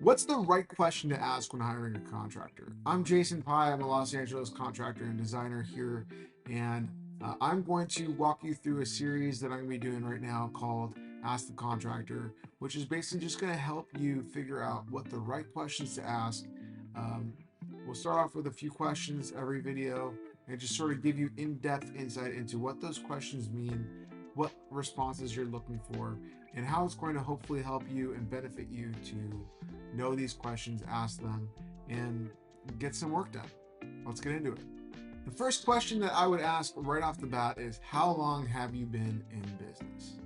What's the right question to ask when hiring a contractor? I'm Jason Pye. I'm a Los Angeles contractor and designer here, and I'm going to walk you through a series that I'm going to be doing right now called Ask the Contractor, which is basically just going to help you figure out what the right questions to ask. Um, we'll start off with a few questions every video and just sort of give you in depth insight into what those questions mean, what responses you're looking for, and how it's going to hopefully help you and benefit you to know these questions, ask them, and get some work done. Let's get into it. The first question that I would ask right off the bat is, how long have you been in business?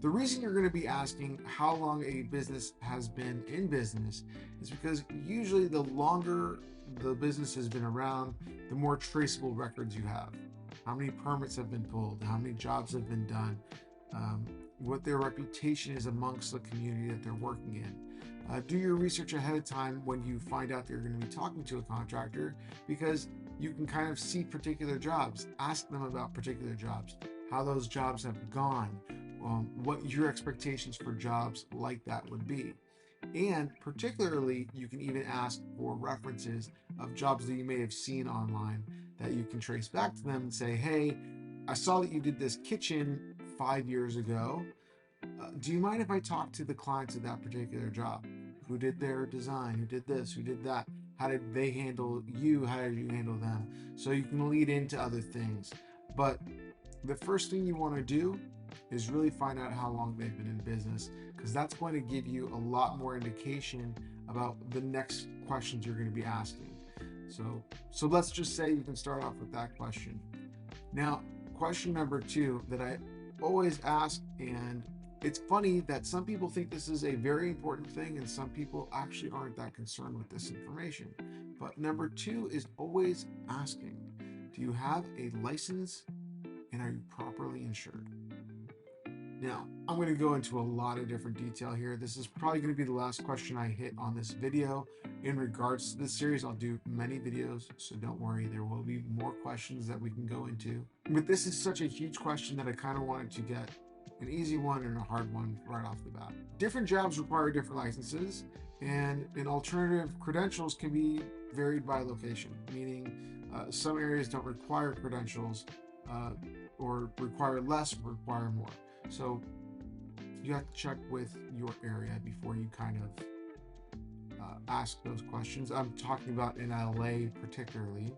The reason you're going to be asking how long a business has been in business is because usually the longer the business has been around, the more traceable records you have. How many permits have been pulled, how many jobs have been done, um, what their reputation is amongst the community that they're working in. Do your research ahead of time when you find out that you're going to be talking to a contractor, because you can kind of see particular jobs. Ask them about particular jobs, how those jobs have gone, what your expectations for jobs like that would be. And particularly, you can even ask for references of jobs that you may have seen online that you can trace back to them and say, hey, I saw that you did this kitchen 5 years ago. Do you mind if I talk to the clients of that particular job? Who did their design? Who did this? Who did that? How did they handle you? How did you handle them? So you can lead into other things. But the first thing you want to do is really find out how long they've been in business, because that's going to give you a lot more indication about the next questions you're going to be asking. So let's just say you can start off with that question. Now, question number two that I always ask, and it's funny that some people think this is a very important thing and some people actually aren't that concerned with this information. But number two is always asking, do you have a license and are you properly insured? Now, I'm going to go into a lot of different detail here. This is probably going to be the last question I hit on this video. In regards to this series, I'll do many videos, so don't worry, there will be more questions that we can go into. But this is such a huge question that I kind of wanted to get an easy one and a hard one right off the bat. Different jobs require different licenses, and an alternative credentials can be varied by location, meaning some areas don't require credentials, uh, or require less, or require more. So you have to check with your area before you kind of ask those questions. I'm talking about in LA particularly.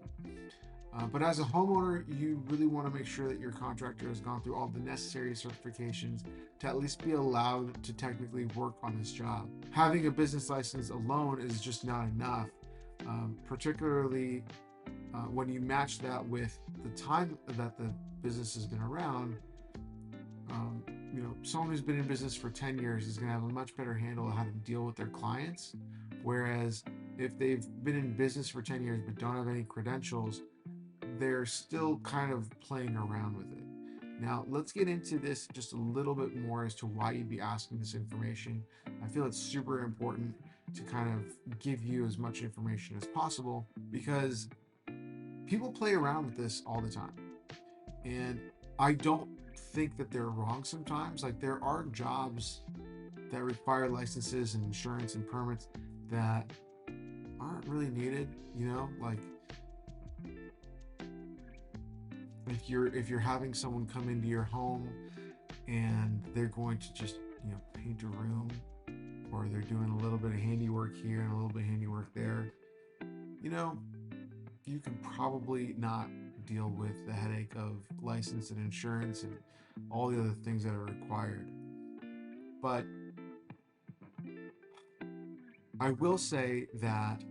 But as a homeowner, you really want to make sure that your contractor has gone through all the necessary certifications to at least be allowed to technically work on this job. Having a business license alone is just not enough, particularly when you match that with the time that the business has been around. um, Someone who's been in business for 10 years is going to have a much better handle on how to deal with their clients. Whereas if they've been in business for 10 years but don't have any credentials, they're still kind of playing around with it. Now, let's get into this just a little bit more as to why you'd be asking this information. I feel it's super important to kind of give you as much information as possible, because people play around with this all the time. And I don't think that they're wrong sometimes. Like, there are jobs that require licenses and insurance and permits that aren't really needed, like if you're having someone come into your home and they're going to just, paint a room, or they're doing a little bit of handiwork here and a little bit of handiwork there, you know, you can probably not deal with the headache of license and insurance and all the other things that are required. But I will say that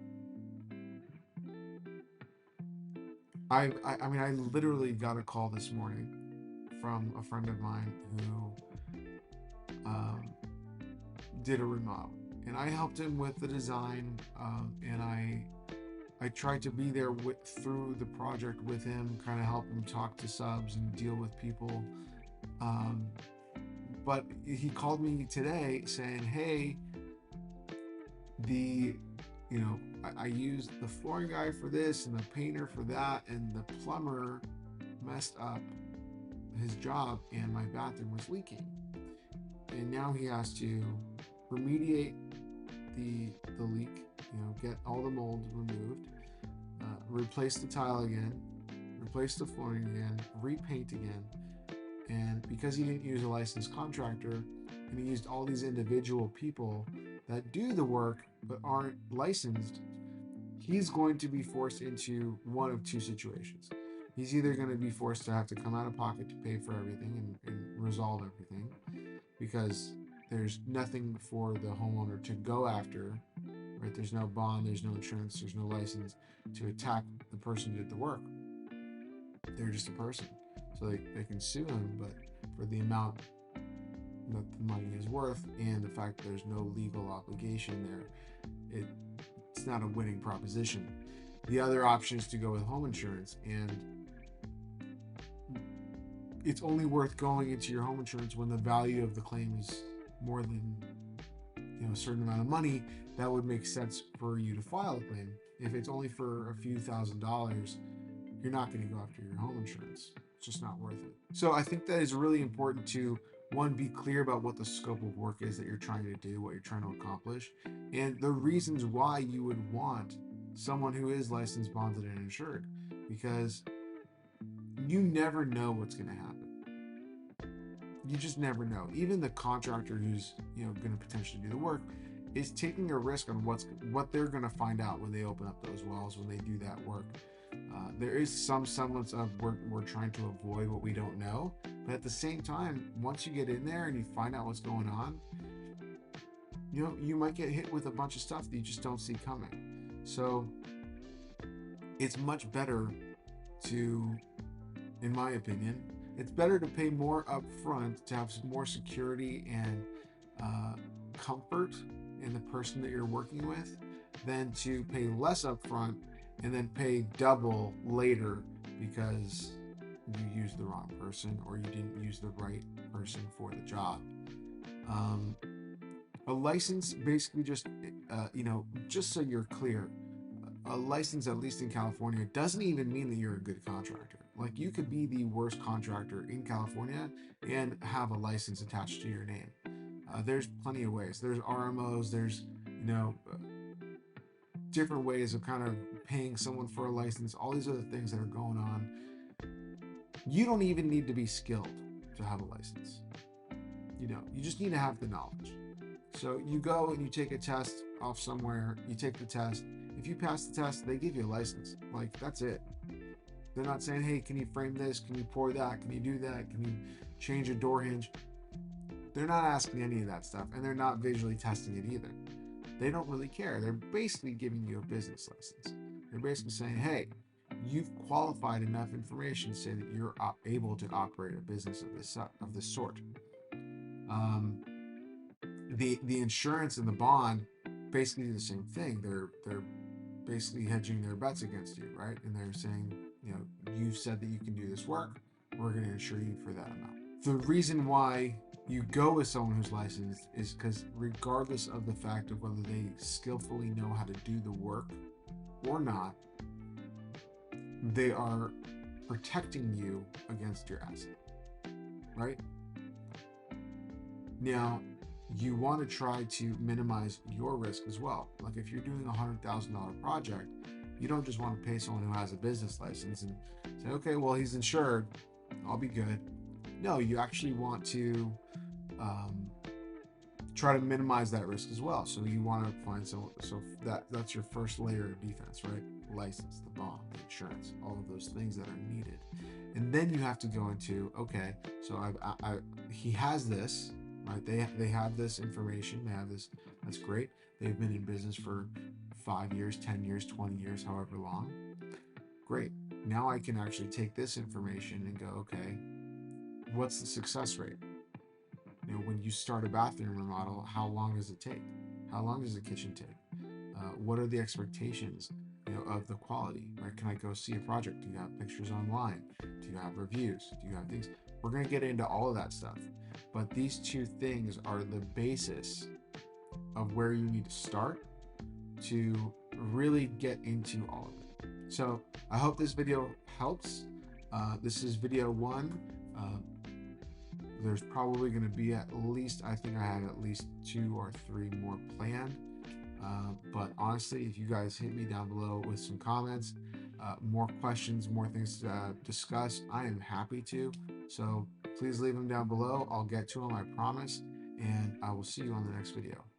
I literally got a call this morning from a friend of mine who did a remodel, and I helped him with the design, and I tried to be there through the project with him, kind of help him talk to subs and deal with people. Um, but he called me today saying, "Hey, the I used the flooring guy for this and the painter for that, and the plumber messed up his job and my bathroom was leaking, and now he has to remediate the leak, get all the mold removed, replace the tile again, replace the flooring again, repaint again. And because he didn't use a licensed contractor and he used all these individual people that do the work but aren't licensed, he's going to be forced into one of two situations. He's either going to be forced to have to come out of pocket to pay for everything and resolve everything, because there's nothing for the homeowner to go after, right? There's no bond, there's no insurance, there's no license to attack the person who did the work. They're just a person. So they can sue him, but for the amount that the money is worth and the fact that there's no legal obligation there, it's not a winning proposition. The other option is to go with home insurance, and it's only worth going into your home insurance when the value of the claim is more than a certain amount of money that would make sense for you to file a claim. If it's only for a few $1,000s, you're not going to go after your home insurance. It's just not worth it. So I think that is really important to, one, be clear about what the scope of work is that you're trying to do, what you're trying to accomplish, and the reasons why you would want someone who is licensed, bonded, and insured, because you never know what's going to happen. You just never know. Even the contractor who's going to potentially do the work is taking a risk on what they're going to find out when they open up those wells, when they do that work. There is some semblance of we're trying to avoid what we don't know, but at the same time, once you get in there and you find out what's going on, you might get hit with a bunch of stuff that you just don't see coming. So it's much better to, in my opinion, it's better to pay more up front to have some more security and comfort in the person that you're working with than to pay less up front and then pay double later because you used the wrong person or you didn't use the right person for the job. A license basically just so you're clear, a license, at least in California, doesn't even mean that you're a good contractor. Like, you could be the worst contractor in California and have a license attached to your name. There's plenty of ways. There's RMOs, there's different ways of kind of paying someone for a license, all these other things that are going on. You don't even need to be skilled to have a license. You just need to have the knowledge. So you go and you take a test off somewhere, you take the test. If you pass the test, they give you a license. Like, that's it. They're not saying, hey, can you frame this? Can you pour that? Can you do that? Can you change a door hinge? They're not asking any of that stuff, and they're not visually testing it either. They don't really care. They're basically giving you a business license. They're basically saying, hey, you've qualified enough information to say that you're able to operate a business of this sort. The insurance and the bond basically do the same thing. They're basically hedging their bets against you, right? And they're saying, you've said that you can do this work. We're going to insure you for that amount. The reason why you go with someone who's licensed is because regardless of the fact of whether they skillfully know how to do the work or not, they are protecting you against your asset, right? Now, you want to try to minimize your risk as well. Like, if you're doing a $100,000 project, you don't just want to pay someone who has a business license and say, okay, well, he's insured, I'll be good. No, you actually want to try to minimize that risk as well. So you want to find someone, so that's your first layer of defense, right? License, the bond, the insurance, all of those things that are needed. And then you have to go into, okay, so he has this, right? They have this information, they have this, that's great. They've been in business for 5 years, 10 years, 20 years, however long. Great. Now I can actually take this information and go, okay, what's the success rate? When you start a bathroom remodel, how long does it take? How long does the kitchen take? What are the expectations, of the quality, right? Can I go see a project? Do you have pictures online? Do you have reviews? Do you have things? We're going to get into all of that stuff. But these two things are the basis of where you need to start to really get into all of it. So I hope this video helps. This is video 1. There's probably going to be at least, I think I have at least 2 or 3 more planned. But honestly, if you guys hit me down below with some comments, more questions, more things to discuss, I am happy to. So please leave them down below. I'll get to them, I promise. And I will see you on the next video.